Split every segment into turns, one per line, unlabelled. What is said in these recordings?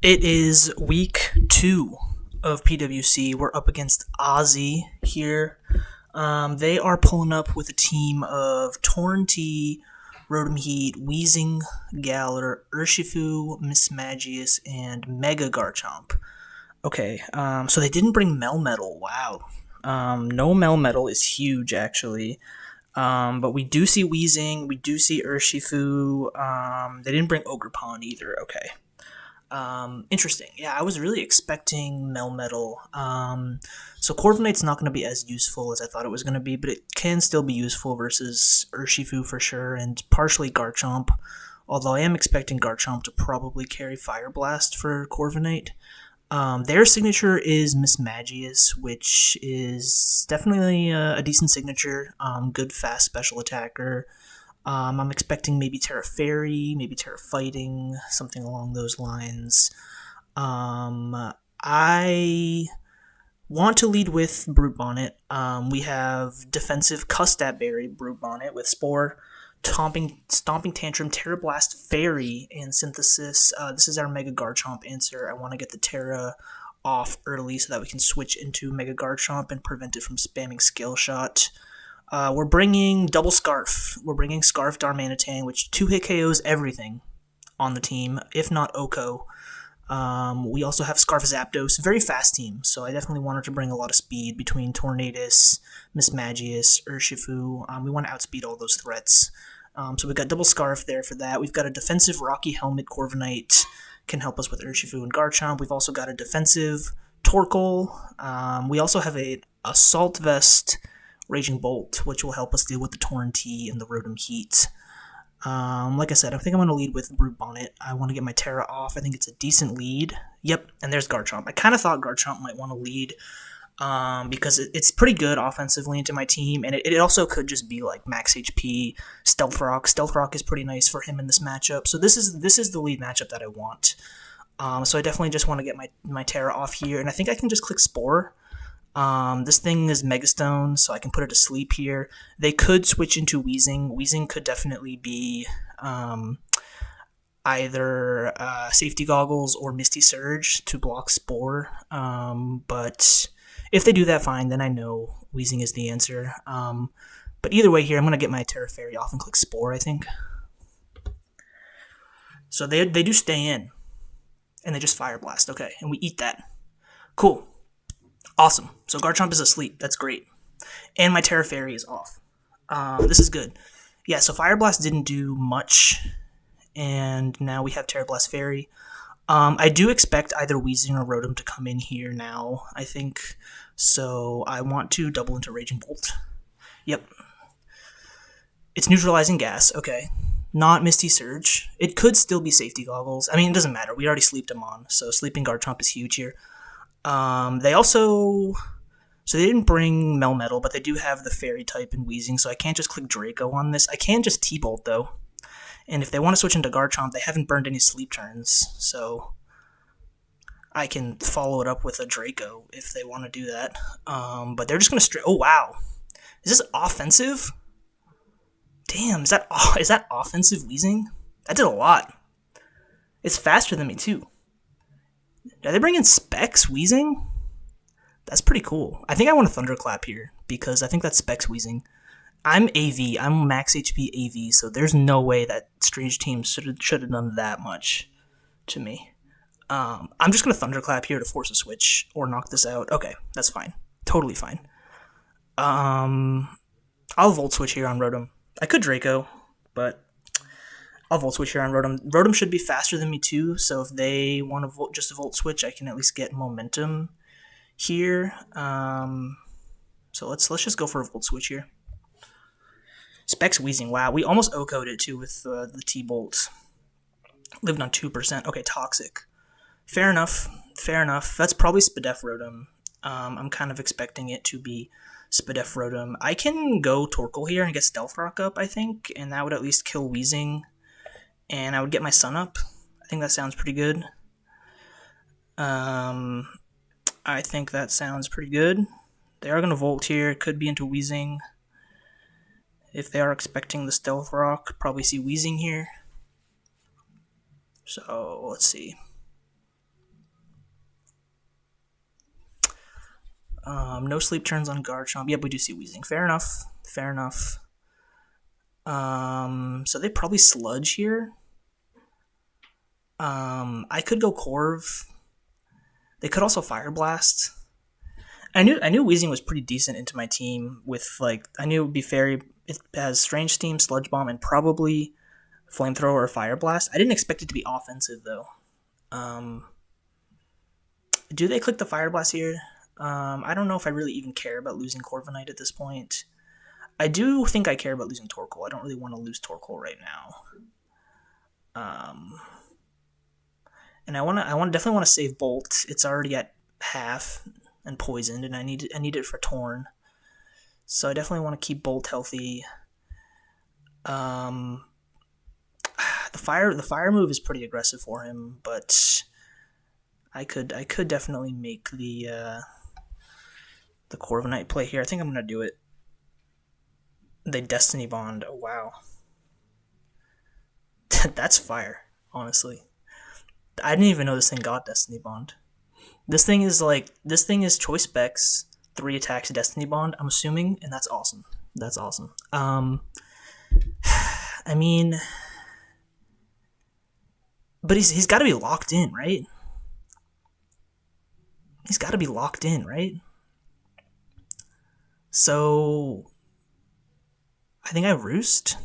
It is week 2 of PWC. We're up against Ozzy here. They are pulling up with a team of Torrentee, Rotom Heat, Weezing, Galar, Urshifu, Mismagius, and Mega Garchomp. Okay, so they didn't bring Melmetal. Wow. No Melmetal is huge, actually. But we do see Weezing, we do see Urshifu. They didn't bring Ogerpon either. Okay. Interesting. Yeah, I was really expecting Melmetal. So Corviknight's not going to be as useful as I thought it was going to be, but it can still be useful versus Urshifu for sure, and partially Garchomp. Although I am expecting Garchomp to probably carry Fire Blast for Corviknight. Their signature is Mismagius, which is definitely a decent signature. Good fast special attacker. I'm expecting maybe Terra Fairy, maybe Terra Fighting, something along those lines. I want to lead with Brute Bonnet. We have defensive Custat Berry, Brute Bonnet with Spore, Stomping Tantrum, Terra Blast, Fairy, and Synthesis. This is our Mega Garchomp answer. I want to get the Terra off early so that we can switch into Mega Garchomp and prevent it from spamming Skill Shot. We're bringing Double Scarf. We're bringing Scarf Darmanitan, which 2-hit KOs everything on the team, if not Oko. We also have Scarf Zapdos, very fast team, so I definitely wanted to bring a lot of speed between Tornadus, Mismagius, Urshifu. We want to outspeed all those threats. So we've got Double Scarf there for that. We've got a defensive Rocky Helmet Corviknight, can help us with Urshifu and Garchomp. We've also got a defensive Torkoal. We also have a Assault Vest Raging Bolt, which will help us deal with the Torrentee and the Rotom Heat. Like I said, I think I'm going to lead with Brute Bonnet. I want to get my Terra off. I think it's a decent lead. Yep, and there's Garchomp. I kind of thought Garchomp might want to lead because it's pretty good offensively into my team, and it also could just be like max HP, Stealth Rock. Stealth Rock is pretty nice for him in this matchup. So this is the lead matchup that I want. So I definitely just want to get my Terra off here, and I think I can just click Spore. This thing is Megastone, so I can put it to sleep here. They could switch into Weezing. Weezing could definitely be either Safety Goggles or Misty Surge to block Spore. But if they do that, fine, then I know Weezing is the answer. But either way here, I'm going to get my Terra Fairy off and click Spore, I think. So they do stay in, and they just Fire Blast. Okay, and we eat that. Cool. Awesome. So Garchomp is asleep. That's great. And my Terra Fairy is off. This is good. Yeah, so Fire Blast didn't do much, and now we have Terra Blast Fairy. I do expect either Weezing or Rotom to come in here now, I think. So I want to double into Raging Bolt. Yep. It's neutralizing gas. Okay. Not Misty Surge. It could still be Safety Goggles. I mean, it doesn't matter. We already sleeped him on, so sleeping Garchomp is huge here. They also... So they didn't bring Melmetal, but they do have the Fairy type in Weezing, so I can't just click Draco on this. I can just T-Bolt, though. And if they want to switch into Garchomp, they haven't burned any sleep turns, so I can follow it up with a Draco if they want to do that. But they're just going to... Oh, wow. Is this offensive? Damn, is that offensive Weezing? That did a lot. It's faster than me, too. Are they bringing Specs Weezing? That's pretty cool. I think I want a Thunderclap here, because I think that's Specs Weezing. I'm AV. I'm max HP AV, so there's no way that Strange Team should have done that much to me. I'm just going to Thunderclap here to force a switch, or knock this out. Okay, that's fine. Totally fine. I'll Volt Switch here on Rotom. I could Draco, but I'll Volt Switch here on Rotom. Rotom should be faster than me too, so if they want to just Volt Switch, I can at least get momentum here. So let's just go for a Volt Switch here. Specs Weezing, wow. We almost O-coded it too with the T-Bolt. Lived on 2%. Okay, Toxic. Fair enough. That's probably Spadef Rotom. I'm kind of expecting it to be Spadef Rotom. I can go Torkoal here and get Stealth Rock up, I think, and that would at least kill Weezing. And I would get my Sun up. I think that sounds pretty good. I think that sounds pretty good. They are going to Volt here. Could be into Weezing. If they are expecting the Stealth Rock, probably see Weezing here. So, let's see. No sleep turns on Garchomp. Yep, we do see Wheezing. Fair enough. Fair enough. So they probably Sludge here. I could go Corv. They could also Fire Blast. I knew Wheezing was pretty decent into my team with, like, I knew it would be Fairy. It has Strange Steam, Sludge Bomb, and probably Flamethrower or Fire Blast. I didn't expect it to be offensive, though. Do they click the Fire Blast here? I don't know if I really even care about losing Corviknight at this point. I do think I care about losing Torkoal. I don't really want to lose Torkoal right now. And I definitely want to save Bolt. It's already at half and poisoned, and I need it for Torn. So I definitely want to keep Bolt healthy. The fire move is pretty aggressive for him, but I could definitely make the Corviknight play here. I think I'm gonna do it. They Destiny Bond. Oh wow, that's fire. Honestly, I didn't even know this thing got Destiny Bond. This thing is Choice Specs, 3 attacks, Destiny Bond, I'm assuming, and that's awesome. That's awesome. I mean, but he's got to be locked in, right? He's got to be locked in, right? So I think I Roost.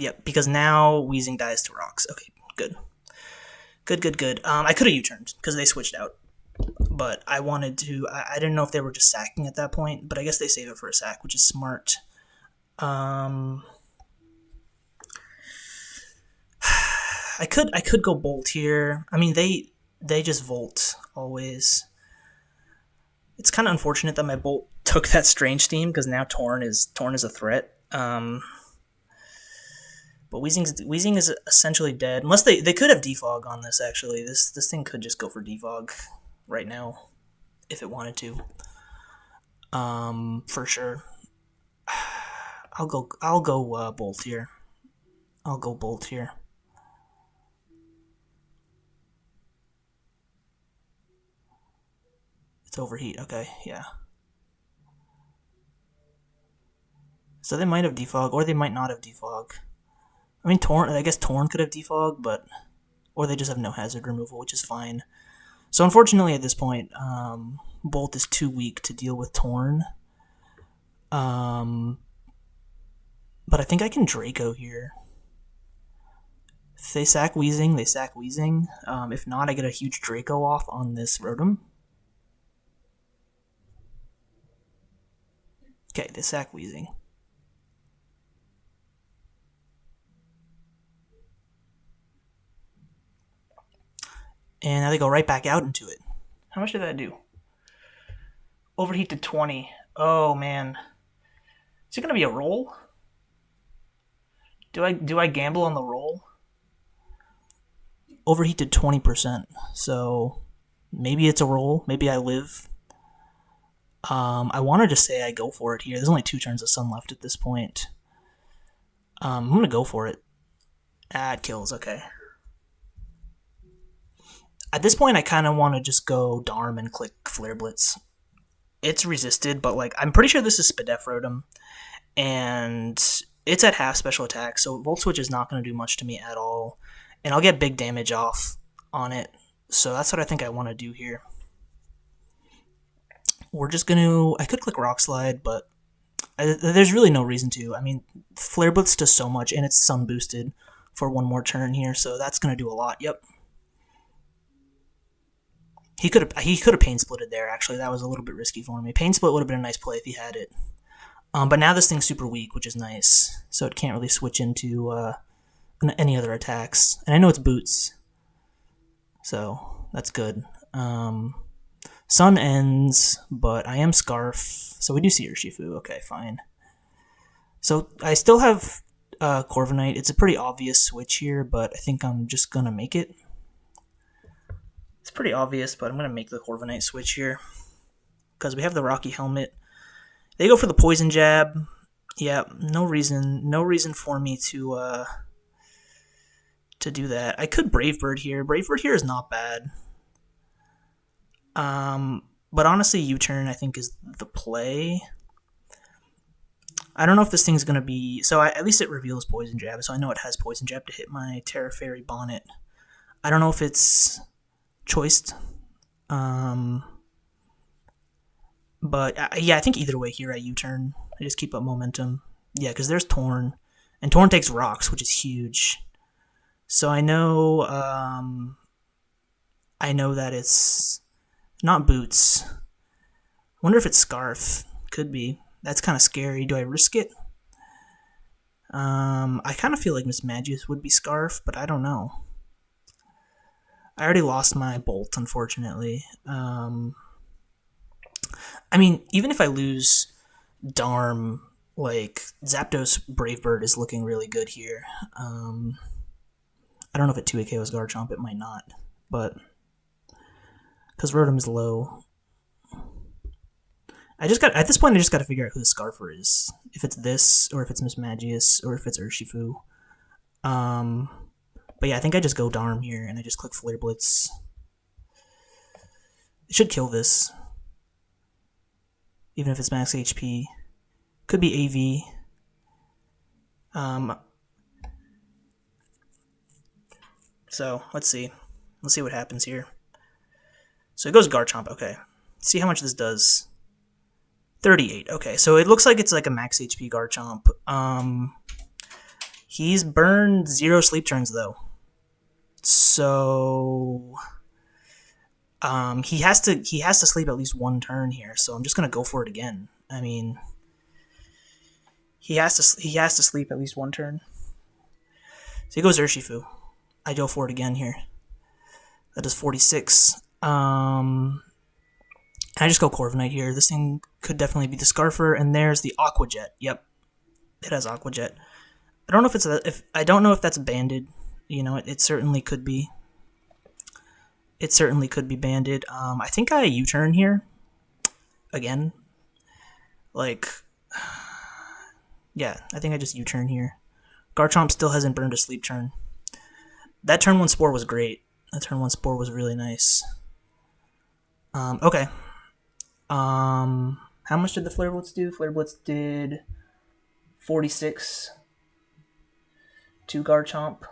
Yep, because now Wheezing dies to rocks. Okay, good. I could have U-turned because they switched out, but I wanted to. I didn't know if they were just sacking at that point, but I guess they save it for a sack, which is smart. I could go Bolt here. I mean, they just Volt always. It's kind of unfortunate that my Bolt took that Strange Steam because now Torn is a threat. But Wheezing is essentially dead. Unless they could have Defog on this, actually. This thing could just go for Defog right now if it wanted to. For sure. I'll go Bolt here. It's Overheat. Okay, yeah. So they might have Defog, or they might not have Defog. I mean, I guess Torn could have Defog, or they just have no hazard removal, which is fine. So unfortunately, at this point, Bolt is too weak to deal with Torn. But I think I can Draco here. If they sack Wheezing, they sack Wheezing. If not, I get a huge Draco off on this Rotom. Okay, they sack Wheezing. And now they go right back out into it. How much did that do? Overheat to 20. Oh, man. Is it going to be a roll? Do I gamble on the roll? Overheat to 20%. So maybe it's a roll. Maybe I live. I wanted to say I go for it here. There's only 2 turns of Sun left at this point. I'm going to go for it. It kills. Okay. At this point, I kind of want to just go Darm and click Flare Blitz. It's resisted, but like I'm pretty sure this is Spadef Rotom, and it's at half special attack, so Volt Switch is not going to do much to me at all, and I'll get big damage off on it. So that's what I think I want to do here. We're just going to... I could click Rock Slide, but there's really no reason to. I mean, Flare Blitz does so much, and it's Sun boosted for one more turn here, so that's going to do a lot. Yep. He could have Pain Splitted there, actually. That was a little bit risky for me. Pain Split would have been a nice play if he had it. But now this thing's super weak, which is nice. So it can't really switch into any other attacks. And I know it's Boots. So that's good. Sun ends, but I am Scarf. So we do see Urshifu. Okay, fine. So I still have Corviknight. It's a pretty obvious switch here, but I think I'm just going to make it. It's pretty obvious, but I'm going to make the Corviknight switch here. Because we have the Rocky Helmet. They go for the Poison Jab. Yeah, no reason for me to do that. I could Brave Bird here. Brave Bird here is not bad. But honestly, U-turn I think is the play. I don't know if this thing's gonna be. So at least it reveals Poison Jab, so I know it has Poison Jab to hit my Terra Fairy Bonnet. I don't know if it's choiced. But yeah, I think either way here I U-turn. I just keep up momentum. Yeah, because there's Torn, and Torn takes rocks, which is huge. So I know that it's not Boots. Wonder if it's Scarf. Could be. That's kind of scary. Do I risk it? I kind of feel like Miss Magius would be Scarf, but I don't know. I already lost my Bolt, unfortunately. I mean, even if I lose Darm, like, Zapdos Brave Bird is looking really good here. I don't know if it 2 KOs Garchomp, it might not. But, because Rotom is low. At this point, I just got to figure out who the Scarfer is. If it's this, or if it's Miss Magius, or if it's Urshifu. But yeah, I think I just go Darm here, and I just click Flare Blitz. It should kill this. Even if it's max HP. Could be AV. So, let's see. Let's see what happens here. So it goes Garchomp, okay. See how much this does. 38, okay. So it looks like it's like a max HP Garchomp. He's burned 0 sleep turns, though. So he has to sleep at least 1 turn here, so I'm just gonna go for it again. I mean, he has to sleep at least 1 turn. So he goes Urshifu. I go for it again here. That does 46. I just go Corviknight here. This thing could definitely be the Scarfer, and there's the Aqua Jet. Yep, it has Aqua Jet. I don't know if that's banded. You know, it certainly could be. It certainly could be banded. I think I U-turn here again. Like, yeah, I think I just U-turn here. Garchomp still hasn't burned a sleep turn. That turn 1 Spore was great. That turn 1 Spore was really nice. Okay. How much did the Flare Blitz do? Flare Blitz did 46 to Garchomp.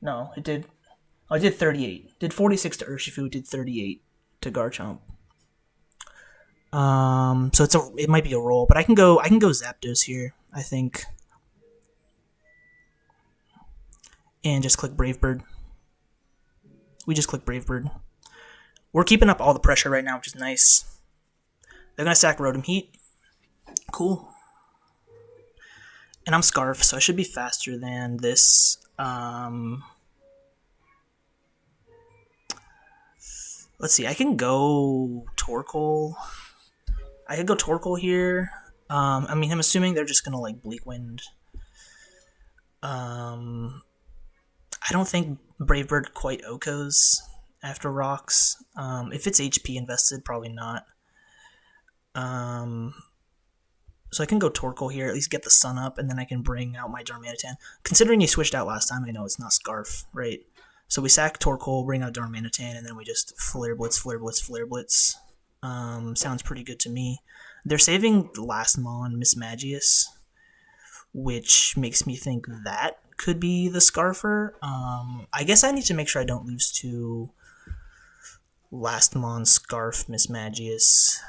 No, it did. Oh, it did 38. Did 46 to Urshifu. Did 38 to Garchomp. So it might be a roll, but I can go Zapdos here, I think, and just click Brave Bird. We just click Brave Bird. We're keeping up all the pressure right now, which is nice. They're gonna sack Rotom Heat. Cool. And I'm Scarf, so I should be faster than this. Let's see, I can go Torkoal. I could go Torkoal here. I mean, I'm assuming they're just gonna like Bleak Wind. I don't think Brave Bird quite Okos after Rocks. If it's HP invested, probably not. So I can go Torkoal here, at least get the sun up, and then I can bring out my Darmanitan. Considering he switched out last time, I know it's not Scarf, right? So we sack Torkoal, bring out Darmanitan, and then we just Flare Blitz, Flare Blitz, Flare Blitz. Sounds pretty good to me. They're saving the last Mon, Miss Magius, which makes me think that could be the Scarfer. I guess I need to make sure I don't lose to Last Mon, Scarf, Miss Magius,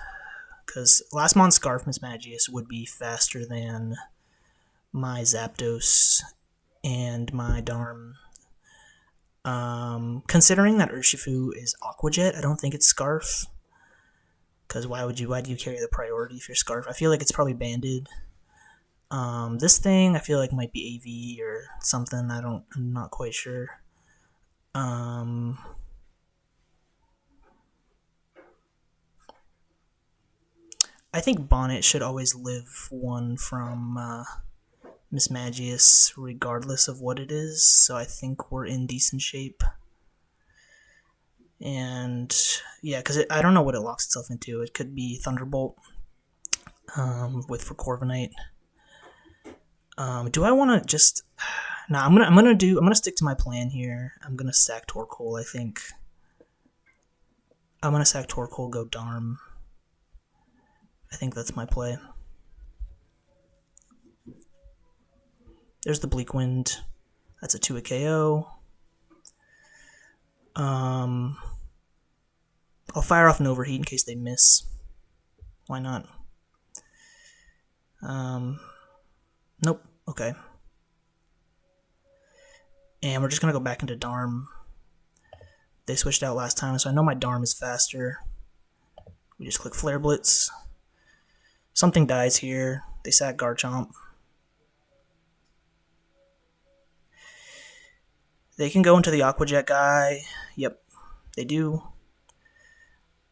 because Last Mon, Scarf, Miss Magius would be faster than my Zapdos and my Darm. Considering that Urshifu is Aqua Jet, I don't think it's Scarf. Because why do you carry the priority if you're Scarf? I feel like it's probably banded. This thing I feel like might be AV or something. I'm not quite sure. I think Bonnet should always live 1 from Miss Magius, regardless of what it is. So I think we're in decent shape. And yeah, because I don't know what it locks itself into. It could be Thunderbolt for Corviknight. Do I want to just? No, I'm gonna stick to my plan here. I'm gonna sack Torkoal, I think. I'm going to sack Torkoal, go Darm. I think that's my play. There's the Bleak Wind. That's a 2-hit KO. I'll fire off an Overheat in case they miss. Why not? Nope. Okay. And we're just going to go back into Darm. They switched out last time, so I know my Darm is faster. We just click Flare Blitz. Something dies here. They sack Garchomp. They can go into the Aqua Jet guy. Yep, they do.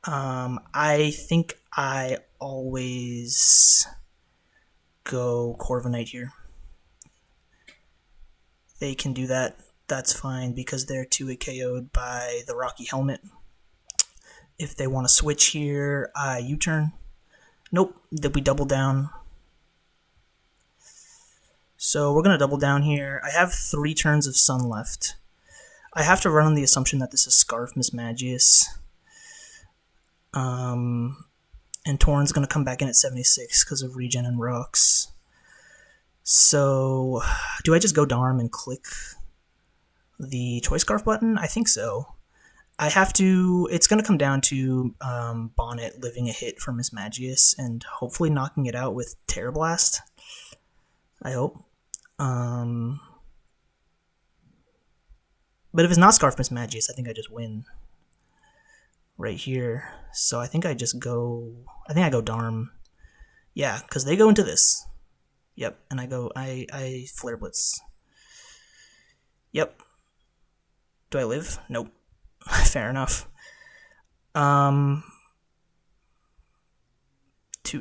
I think I always go Corviknight here. They can do that. That's fine because they're 2-hit KO'd by the Rocky Helmet. If they want to switch here, U-turn. Nope, we double down. So we're going to double down here. I have 3 turns of Sun left. I have to run on the assumption that this is Scarf Mismagius. And Torn's going to come back in at 76 because of Regen and Rocks. So, do I just go Darm and click the Choice Scarf button? I think so. I have to... It's going to come down to Bonnet living a hit for Mismagius and hopefully knocking it out with Terra Blast. I hope. But if it's not Scarf Mismagius, I think I just win right here. So I think I just go... I think I go Darm. Yeah, because they go into this. Yep, and I Flare Blitz. Yep. Do I live? Nope. Fair enough. 2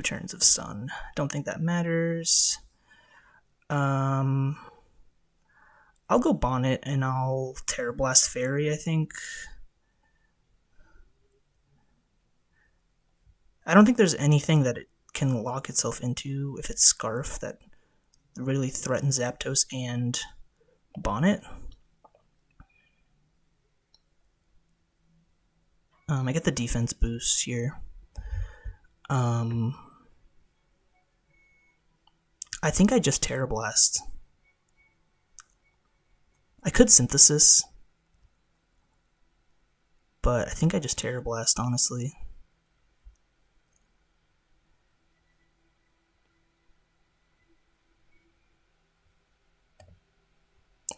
turns of Sun. Don't think that matters. I'll go Bonnet and I'll Terra Blast Fairy, I think. I don't think there's anything that it can lock itself into if it's Scarf that really threatens Zapdos and Bonnet. I get the defense boost here. I think I just Terra Blast. I could Synthesis, but I think I just Terra Blast, honestly.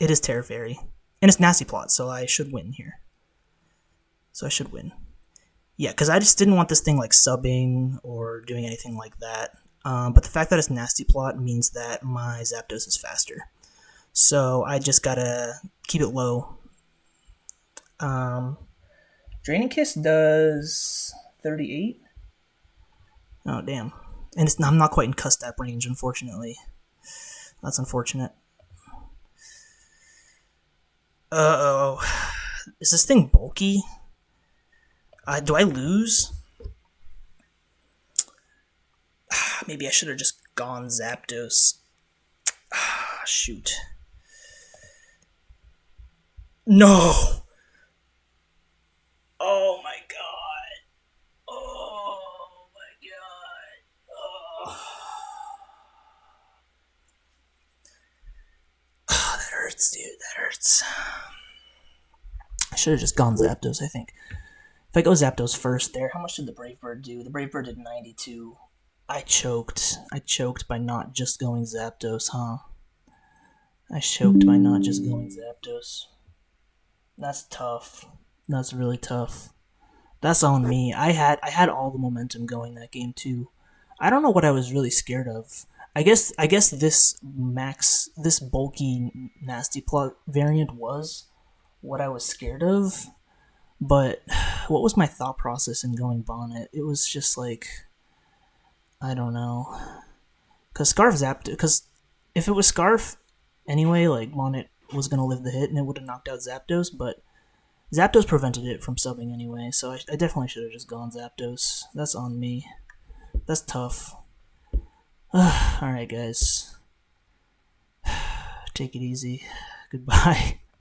It is Terra Fairy. And it's Nasty Plot, so I should win here. So I should win. Yeah, because I just didn't want this thing like subbing or doing anything like that. But the fact that it's Nasty Plot means that my Zapdos is faster. So I just gotta keep it low. Draining Kiss does 38. Oh, damn. And I'm not quite in Custap range, unfortunately. That's unfortunate. Uh-oh. Is this thing bulky? Do I lose? Maybe I should have just gone Zapdos. Shoot. No! Oh my god. Oh my god. Oh. Oh, that hurts, dude. That hurts. I should have just gone Zapdos, I think. If I go Zapdos first there, how much did the Brave Bird do? The Brave Bird did 92. I choked. I choked by not just going Zapdos, huh? I choked by not just going Zapdos. That's tough. That's really tough. That's on me. I had all the momentum going that game too. I don't know what I was really scared of. I guess this bulky Nasty Plot variant was what I was scared of. But what was my thought process in going Bonnet? It was just like, I don't know. Because Scarf zapped it. Because if it was Scarf, anyway, like, Bonnet was going to live the hit and it would have knocked out Zapdos, but Zapdos prevented it from subbing anyway, so I definitely should have just gone Zapdos. That's on me. That's tough. Alright, guys. Take it easy. Goodbye.